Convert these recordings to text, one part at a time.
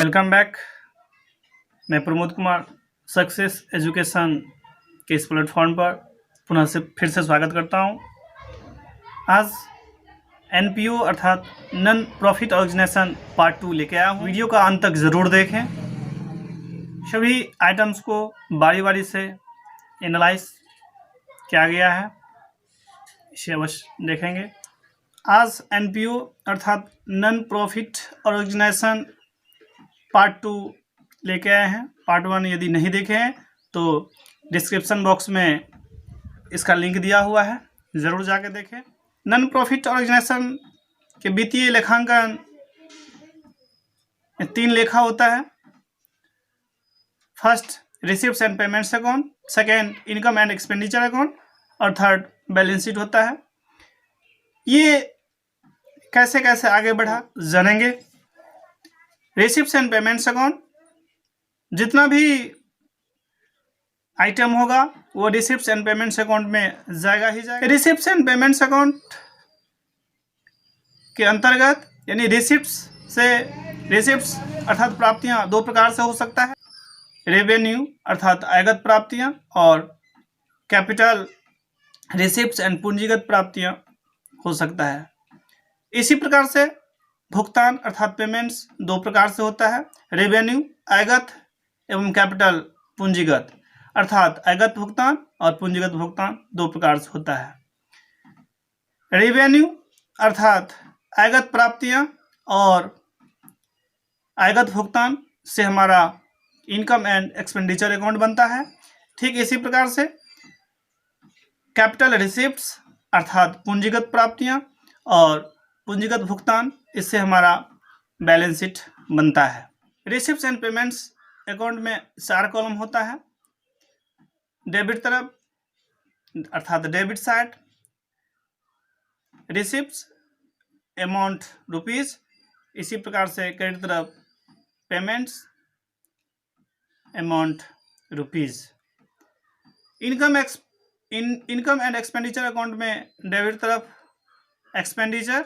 Welcome back. मैं Pramod Kumar success education के इस प्लेटफॉर्म पर पुनः से फिर से स्वागत करता हूं। आज एनपीओ अर्थात नॉन प्रॉफिट ऑर्गेनाइजेशन पार्ट 2 लेके आया हूं। वीडियो का अंत तक ज़रूर देखें। सभी आइटम्स को बारी बारी से एनालाइज किया गया है, इसे अवश्य देखेंगे। आज एनपीओ अर्थात नॉन प्रॉफिट ऑर्गेनाइजेशन पार्ट 2 लेके आए हैं। पार्ट 1 यदि नहीं देखे हैं तो डिस्क्रिप्शन बॉक्स में इसका लिंक दिया हुआ है, ज़रूर जाके देखें। नॉन प्रॉफिट ऑर्गेनाइजेशन के वित्तीय लेखांकन 3 लेखा होता है। First receives and payments account, second income and expenditure account और थर्ड बैलेंस शीट होता है। ये कैसे कैसे आगे बढ़ा जानेंगे। रिसीव्स एंड पेमेंट्स अकाउंट, जितना भी आइटम होगा वो रिसीव्स एंड पेमेंट्स अकाउंट में जाएगा ही जाएगा। रिसीव्स एंड पेमेंट्स अकाउंट के अंतर्गत यानी रिसीव्स अर्थात प्राप्तियां 2 प्रकार से हो सकता है। रेवेन्यू अर्थात आयगत प्राप्तियां और कैपिटल रिसीव्स एंड पूंजीगत प्राप्तियां हो सकता है। इसी प्रकार से भुगतान अर्थात पेमेंट्स 2 प्रकार से होता है। रेवेन्यू आयगत एवं कैपिटल पूंजीगत अर्थात आयगत भुगतान और पूंजीगत भुगतान 2 प्रकार से होता है। रेवेन्यू अर्थात आयगत प्राप्तियां और आयगत भुगतान से हमारा इनकम एंड एक्सपेंडिचर अकाउंट बनता है। ठीक इसी प्रकार से कैपिटल रिसीप्ट्स अर्थात पूंजीगत प्राप्तियां और पूंजीगत भुगतान, इससे हमारा बैलेंस शीट बनता है। रिसीप्ट्स एंड पेमेंट्स अकाउंट में 4 कॉलम होता है। डेबिट तरफ अर्थात debit side, receipts amount rupees, इसी प्रकार से क्रेडिट तरफ payments amount rupees. Income and expenditure account में डेबिट तरफ एक्सपेंडिचर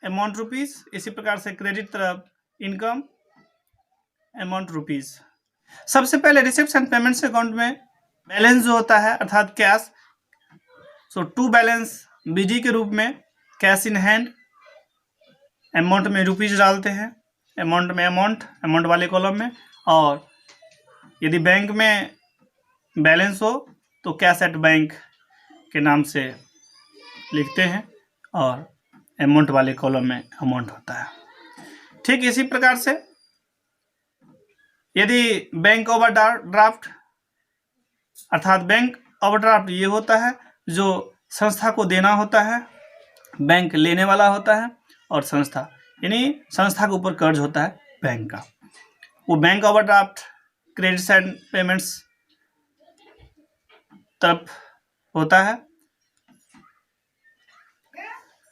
अमाउंट रुपीज, इसी प्रकार से क्रेडिट तरफ इनकम अमाउंट रुपीज। सबसे पहले रिसीप्ट्स एंड पेमेंट्स अकाउंट में बैलेंस जो होता है अर्थात कैश, टू बैलेंस बीजी के रूप में कैश इन हैंड, अमाउंट में रुपीज डालते हैं, अमाउंट में अमाउंट वाले कॉलम में, और यदि बैंक में बैलेंस हो तो कैश एट बैंक के नाम से लिखते हैं और अमाउंट वाले कॉलम में अमाउंट होता है। ठीक इसी प्रकार से यदि बैंक ओवरड्राफ्ट अर्थात बैंक ओवरड्राफ्ट ये होता है जो संस्था को देना होता है, बैंक लेने वाला होता है और संस्था यानी संस्था के ऊपर कर्ज होता है बैंक का, वो bank overdraft credits and payments तरफ होता है।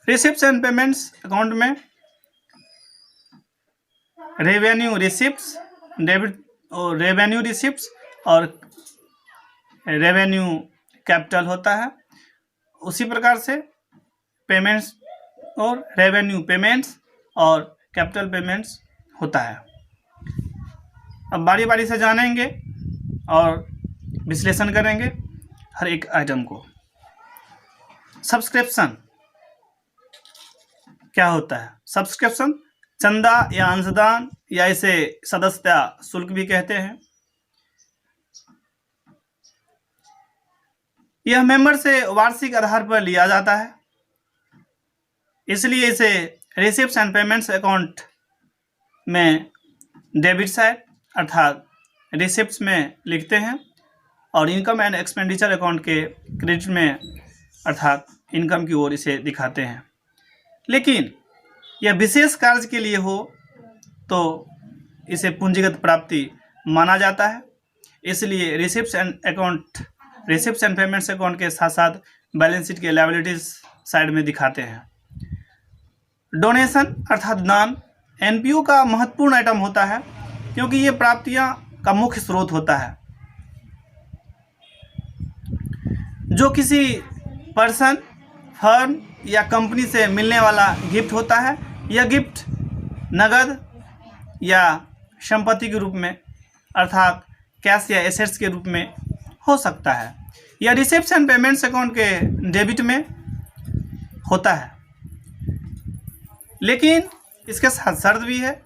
रिसीप्ट्स एंड पेमेंट्स अकाउंट में रेवेन्यू रिसिप्ट्स, डेबिट और रेवेन्यू रिसिप्ट्स और रेवेन्यू कैपिटल होता है। उसी प्रकार से पेमेंट्स और रेवेन्यू पेमेंट्स और कैपिटल पेमेंट्स होता है। अब बारी बारी से जानेंगे और विश्लेषण करेंगे हर एक आइटम को। सब्सक्रिप्शन क्या होता है? सब्सक्रिप्शन चंदा या अंशदान या इसे सदस्यता शुल्क भी कहते हैं। यह मेंबर से वार्षिक आधार पर लिया जाता है, इसलिए इसे रिसीप्ट्स एंड पेमेंट्स अकाउंट में डेबिट साइड अर्थात रिसीप्ट्स में लिखते हैं और इनकम एंड एक्सपेंडिचर अकाउंट के क्रेडिट में अर्थात इनकम की ओर इसे दिखाते हैं। लेकिन यह विशेष कार्य के लिए हो तो इसे पूंजीगत प्राप्ति माना जाता है, इसलिए रिसीप्ट्स एंड पेमेंट्स अकाउंट के साथ साथ बैलेंस शीट के लायबिलिटीज साइड में दिखाते हैं। डोनेशन अर्थात दान एनपीओ का महत्वपूर्ण आइटम होता है क्योंकि ये प्राप्तियां का मुख्य स्रोत होता है। जो किसी पर्सन, फर्म या कंपनी से मिलने वाला गिफ्ट होता है, यह गिफ्ट नगद या संपत्ति के रूप में अर्थात कैश या एसेट्स के रूप में हो सकता है, या रिसिप्ट्स एंड पेमेंट्स अकाउंट के डेबिट में होता है। लेकिन इसके साथ शर्त भी है,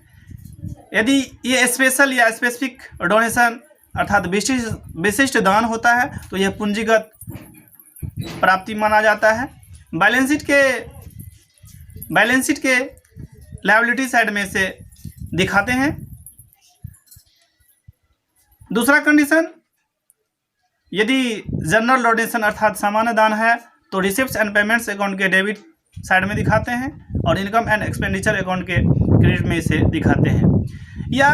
यदि ये स्पेशल या स्पेसिफिक डोनेशन अर्थात विशिष्ट दान होता है तो यह पूंजीगत प्राप्ति माना जाता है। बैलेंस शीट के लायबिलिटी साइड में से दिखाते हैं। दूसरा कंडीशन, यदि जनरल डोनेशन अर्थात सामान्य दान है तो रिसिप्ट्स एंड पेमेंट्स अकाउंट के डेबिट साइड में दिखाते हैं और इनकम एंड एक्सपेंडिचर अकाउंट के क्रेडिट में इसे दिखाते हैं, या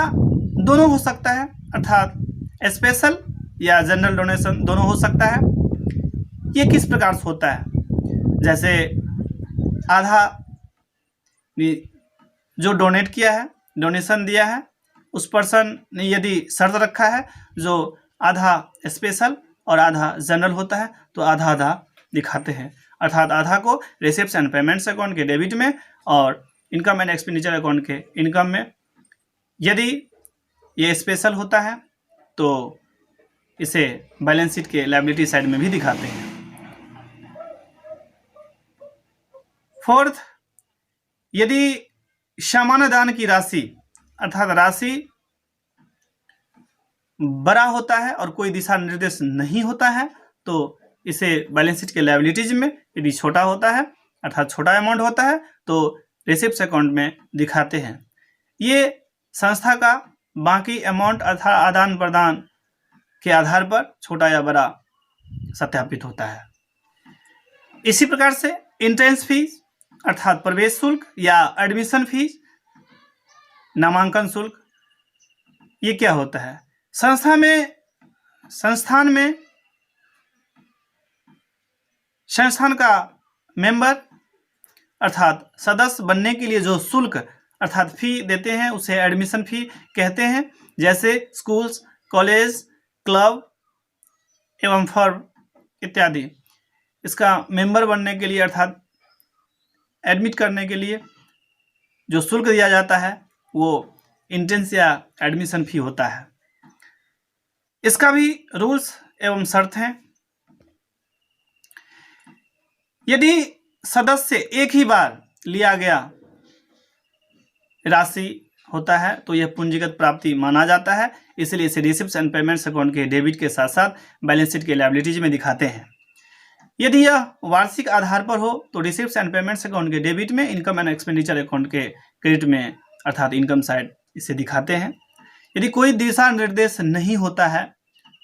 दोनों हो सकता है अर्थात स्पेशल या जनरल डोनेशन दोनों हो सकता है। ये किस प्रकार से होता है, जैसे आधा जो डोनेट किया है, डोनेशन दिया है, उस पर्सन ने यदि शर्त रखा है जो आधा स्पेशल और आधा जनरल होता है तो आधा आधा दिखाते हैं, अर्थात आधा को रिसिप्ट्स एंड पेमेंट्स अकाउंट के डेबिट में और इनकम एंड एक्सपेंडिचर अकाउंट के इनकम में। यदि ये स्पेशल होता है तो इसे बैलेंस शीट के लायबिलिटी साइड में भी दिखाते हैं। फोर्थ, यदि सामान्य दान की राशि अर्थात राशि बड़ा होता है और कोई दिशा निर्देश नहीं होता है तो इसे बैलेंस शीट के लायबिलिटीज में, यदि छोटा होता है अर्थात छोटा अमाउंट होता है तो रिसिप्ट्स अकाउंट में दिखाते हैं। ये संस्था का बाकी अमाउंट अर्थात आदान प्रदान के आधार पर छोटा या बड़ा सत्यापित होता है। इसी प्रकार से एंट्रेंस फीस अर्थात प्रवेश शुल्क या एडमिशन फीस, नामांकन शुल्क, ये क्या होता है? संस्थान का मेंबर अर्थात सदस्य बनने के लिए जो शुल्क अर्थात फी देते हैं उसे एडमिशन फी कहते हैं। जैसे स्कूल्स, कॉलेज, क्लब एवं फर्म इत्यादि, इसका मेंबर बनने के लिए अर्थात एडमिट करने के लिए जो शुल्क दिया जाता है वो एंट्रेंस या एडमिशन फी होता है। इसका भी रूल्स एवं शर्त हैं। यदि सदस्य एक ही बार लिया गया राशि होता है तो यह पूंजीगत प्राप्ति माना जाता है, इसलिए इसे रिसिप्ट्स एंड पेमेंट्स अकाउंट के डेबिट के साथ साथ बैलेंस शीट के लायबिलिटीज में दिखाते हैं। यदि यह वार्षिक आधार पर हो तो रिसिप्ट्स एंड पेमेंट्स अकाउंट के डेबिट में, इनकम एंड एक्सपेंडिचर अकाउंट के क्रेडिट में अर्थात इनकम साइड इसे दिखाते हैं। यदि कोई दिशा निर्देश नहीं होता है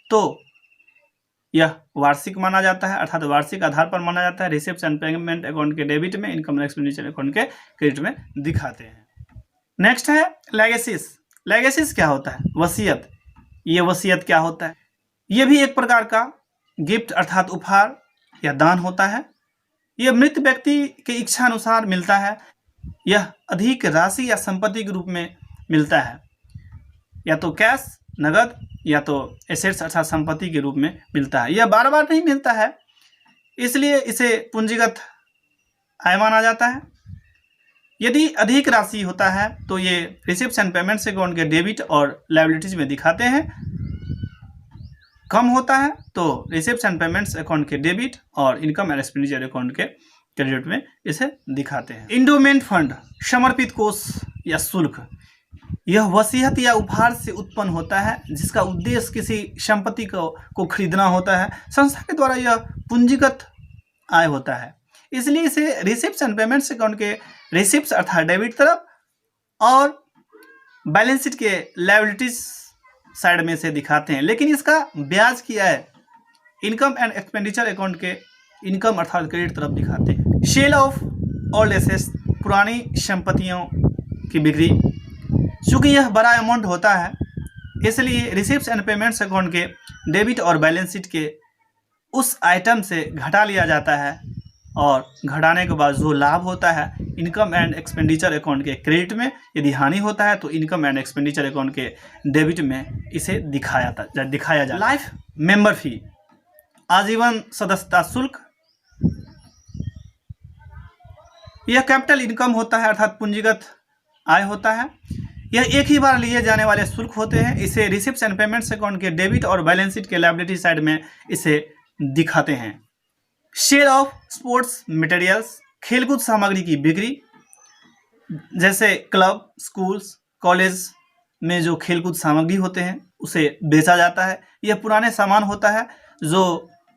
तो यह वार्षिक माना जाता है अर्थात वार्षिक आधार पर माना जाता है। रिसिप्ट्स एंड पेमेंट अकाउंट के डेबिट में, इनकम एंड एक्सपेंडिचर अकाउंट के क्रेडिट में दिखाते हैं। नेक्स्ट है लेगेसीज। लेगेसीज क्या होता है? वसीयत। ये वसीयत क्या होता है? यह भी एक प्रकार का गिफ्ट अर्थात उपहार या दान होता है। यह मृत व्यक्ति के इच्छा अनुसार मिलता है। यह अधिक राशि या संपत्ति के रूप में मिलता है, या तो कैश नगद या तो एसेट्स अर्थात संपत्ति के रूप में मिलता है। यह बार बार नहीं मिलता है, इसलिए इसे पूंजीगत आय माना जाता है। यदि अधिक राशि होता है तो ये रिसिप्ट्स एंड पेमेंट्स अकाउंट के डेबिट और लायबिलिटीज में दिखाते हैं। कम होता है तो रिसिप्ट्स एंड पेमेंट्स अकाउंट के डेबिट और इनकम एंड एक्सपेंडिचर अकाउंट के क्रेडिट में इसे दिखाते हैं। इंडोमेंट फंड, समर्पित कोष या शुल्क, यह वसीयत या उपहार से उत्पन्न होता है जिसका उद्देश्य किसी संपत्ति को खरीदना होता है। संस्था के द्वारा यह पूंजीगत आय होता है, इसलिए इसे रिसिप्ट्स एंड पेमेंट्स अकाउंट के रिसिप्ट्स अर्थात डेबिट तरफ और बैलेंस शीट के लायबिलिटीज साइड में से दिखाते हैं। लेकिन इसका ब्याज की आय इनकम एंड एक्सपेंडिचर अकाउंट के इनकम अर्थात क्रेडिट तरफ दिखाते हैं। सेल ऑफ ओल्ड एसेट्स, पुरानी संपत्तियों की बिक्री, चूँकि यह बड़ा अमाउंट होता है इसलिए रिसिप्ट्स एंड पेमेंट्स अकाउंट के डेबिट और बैलेंस शीट के उस आइटम से घटा लिया जाता है और घटाने के बाद जो लाभ होता है इनकम एंड एक्सपेंडिचर अकाउंट के क्रेडिट में, यदि हानि होता है तो इनकम एंड एक्सपेंडिचर अकाउंट के डेबिट में इसे दिखाया जाए। लाइफ मेंबर फी, आजीवन सदस्यता शुल्क, यह कैपिटल इनकम होता है अर्थात पूंजीगत आय होता है। यह एक ही बार लिए जाने वाले शुल्क होते हैं। इसे रिसिप्ट्स एंड पेमेंट्स अकाउंट के डेबिट और बैलेंस शीट के लायबिलिटी साइड में इसे दिखाते हैं। सेल ऑफ स्पोर्ट्स मटेरियल्स, खेलकूद सामग्री की बिक्री, जैसे क्लब, स्कूल्स, कॉलेज में जो खेलकूद सामग्री होते हैं उसे बेचा जाता है। यह पुराने सामान होता है जो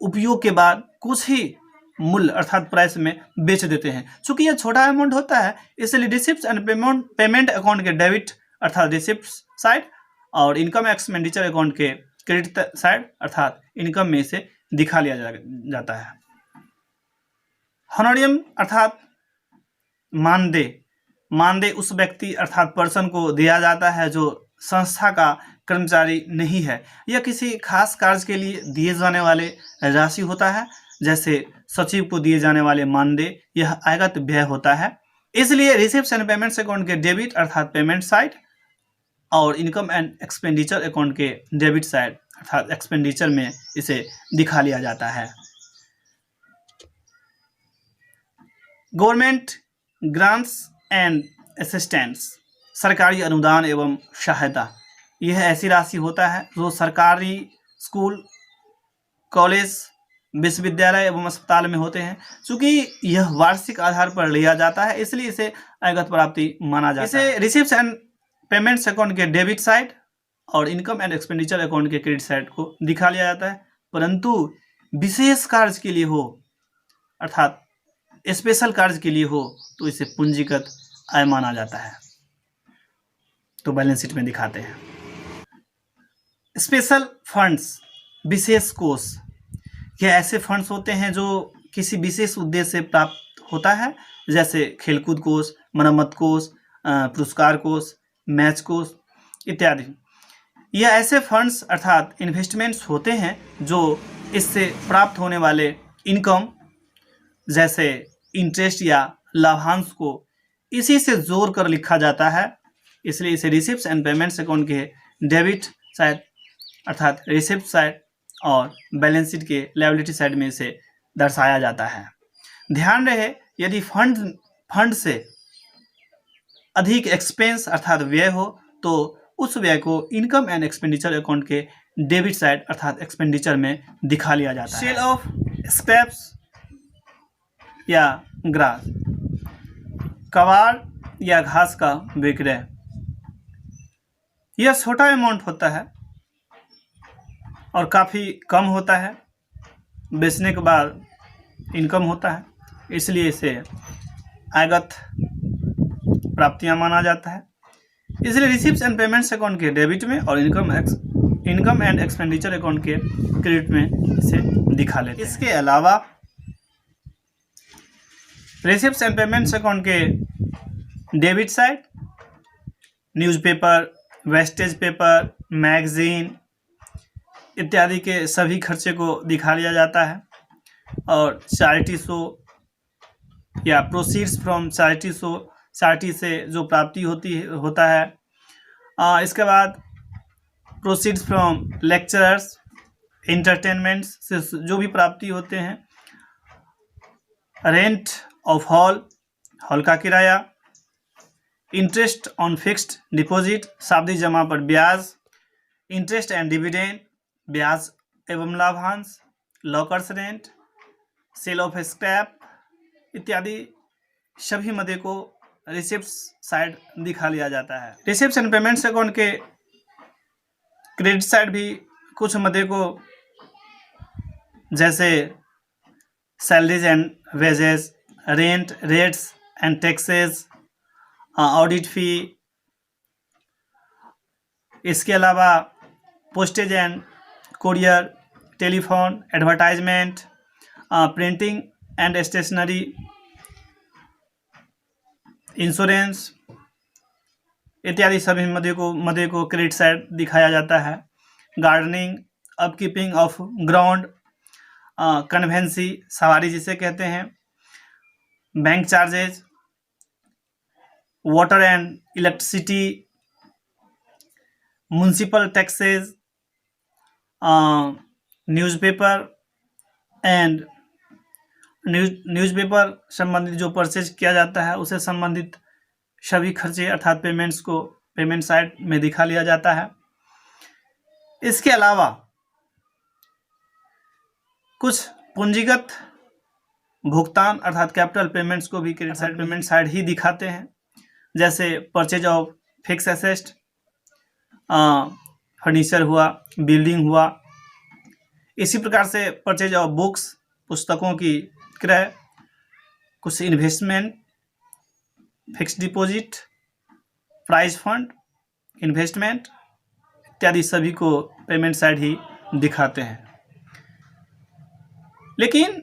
उपयोग के बाद कुछ ही मूल्य अर्थात प्राइस में बेच देते हैं। चूंकि यह छोटा अमाउंट होता है इसलिए रिसिप्ट्स एंड पेमेंट अकाउंट के डेबिट अर्थात रिसिप्ट साइड और इनकम एक्सपेंडिचर अकाउंट के क्रेडिट साइड अर्थात इनकम में इसे दिखा लिया जाता है। हॉनोरियम अर्थात मानदेय उस व्यक्ति अर्थात पर्सन को दिया जाता है जो संस्था का कर्मचारी नहीं है। यह किसी खास कार्य के लिए दिए जाने वाले राशि होता है, जैसे सचिव को दिए जाने वाले मानदेय, यह आयगत व्यय होता है। इसलिए रिसिप्ट्स एंड पेमेंट्स अकाउंट के डेबिट अर्थात पेमेंट साइड और इनकम एंड एक्सपेंडिचर अकाउंट के डेबिट साइड अर्थात एक्सपेंडिचर में इसे दिखा लिया जाता है। गवर्नमेंट ग्रांट्स एंड असिस्टेंस, सरकारी अनुदान एवं सहायता, यह ऐसी राशि होता है जो सरकारी स्कूल, कॉलेज, विश्वविद्यालय एवं अस्पताल में होते हैं। चूंकि यह वार्षिक आधार पर लिया जाता है इसलिए इसे आयगत प्राप्ति माना जाता है। इसे रिसिप्ट्स एंड पेमेंट्स अकाउंट के डेबिट साइड और इनकम एंड एक्सपेंडिचर अकाउंट के क्रेडिट साइड को दिखा लिया जाता है। परंतु विशेष कार्य के लिए हो अर्थात स्पेशल कार्य के लिए हो तो इसे पूंजीगत आय माना जाता है, तो बैलेंस शीट में दिखाते हैं। स्पेशल फंड्स, विशेष कोष, यह ऐसे फंड्स होते हैं जो किसी विशेष उद्देश्य से प्राप्त होता है, जैसे खेलकूद कोष, मरम्मत कोष, पुरस्कार कोष, मैच कोष इत्यादि। यह ऐसे फंड्स अर्थात इन्वेस्टमेंट्स होते हैं जो इससे प्राप्त होने वाले इनकम जैसे इंटरेस्ट या लाभांश को इसी से जोड़ कर लिखा जाता है। इसलिए इसे रिसिप्ट्स एंड पेमेंट्स अकाउंट के डेबिट साइड अर्थात रिसिप्ट साइड और बैलेंस शीट के लायबिलिटी साइड में इसे दर्शाया जाता है। ध्यान रहे यदि फंड से अधिक एक्सपेंस अर्थात व्यय हो तो उस व्यय को इनकम एंड एक्सपेंडिचर अकाउंट के डेबिट साइड अर्थात एक्सपेंडिचर में दिखा लिया जाता है। सेल ऑफ स्क्रैप्स या ग्रास, कबाड़ या घास का विक्रय, यह छोटा अमाउंट होता है और काफ़ी कम होता है, बेचने के बाद इनकम होता है, इसलिए इसे आयगत प्राप्तियां माना जाता है। इसलिए रिसिप्ट्स एंड पेमेंट्स अकाउंट के डेबिट में और इनकम एंड एक्सपेंडिचर अकाउंट के क्रेडिट में इसे दिखा लेते हैं। इसके अलावा रिसिप्ट्स एंड पेमेंट्स अकाउंट के debit side newspaper, wastage paper, magazine इत्यादि के सभी खर्चे को दिखा लिया जाता है और चैरिटी शो या proceeds from charity show, charity से जो प्राप्ति होता है। इसके बाद प्रोसीड्स फ्रॉम लेक्चरर्स, इंटरटेनमेंट्स से जो भी प्राप्ति होते हैं। रेंट ऑफ हॉल का किराया, इंटरेस्ट ऑन फिक्स्ड डिपॉजिट, सावधि जमा पर ब्याज, इंटरेस्ट एंड डिविडेंड, ब्याज एवं लाभांश, lockers rent, sale of scrap इत्यादि सभी मदे को रिसिप्ट्स साइड दिखा लिया जाता है। रिसिप्ट्स एंड पेमेंट्स अकाउंट के क्रेडिट साइड भी कुछ मदे को जैसे salaries and wages, rent, rates and taxes, audit fee, इसके अलावा postage and courier, telephone, advertisement, printing and stationery, insurance इत्यादि सभी मदे को क्रेडिट साइड दिखाया जाता है। Gardening, upkeep of ground, conveyance सवारी जिसे कहते हैं, bank charges, water and electricity, municipal taxes, newspaper and newspaper संबंधित जो परचेज किया जाता है उसे संबंधित सभी खर्चे अर्थात पेमेंट्स को पेमेंट साइड में दिखा लिया जाता है। इसके अलावा कुछ पूंजीगत भुगतान अर्थात कैपिटल पेमेंट्स को भी क्रेडिट साइड पेमेंट साइड ही दिखाते हैं, जैसे purchase of fix asset, furniture हुआ, बिल्डिंग हुआ। इसी प्रकार से परचेज ऑफ बुक्स, पुस्तकों की क्रय, कुछ investment, fix deposit, prize fund, investment इत्यादि सभी को पेमेंट साइड ही दिखाते हैं। लेकिन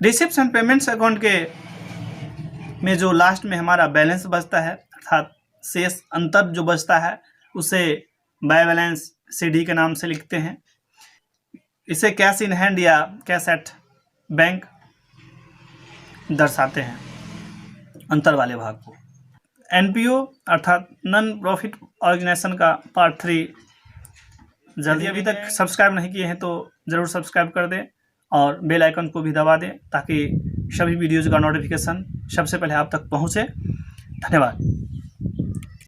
रिसिप्ट्स एंड पेमेंट्स अकाउंट के में जो लास्ट में हमारा बैलेंस बचता है अर्थात शेष अंतर जो बचता है उसे बाय बैलेंस CD के नाम से लिखते हैं। इसे कैश इन हैंड या कैश एट बैंक दर्शाते हैं अंतर वाले भाग को। NPO अर्थात नॉन प्रॉफिट ऑर्गेनाइजेशन का पार्ट 3 जल्दी अभी तक सब्सक्राइब नहीं किए हैं तो ज़रूर सब्सक्राइब कर दें और बेल आइकन को भी दबा दें ताकि सभी वीडियोज़ का नोटिफिकेशन सबसे पहले आप तक पहुँचे। धन्यवाद।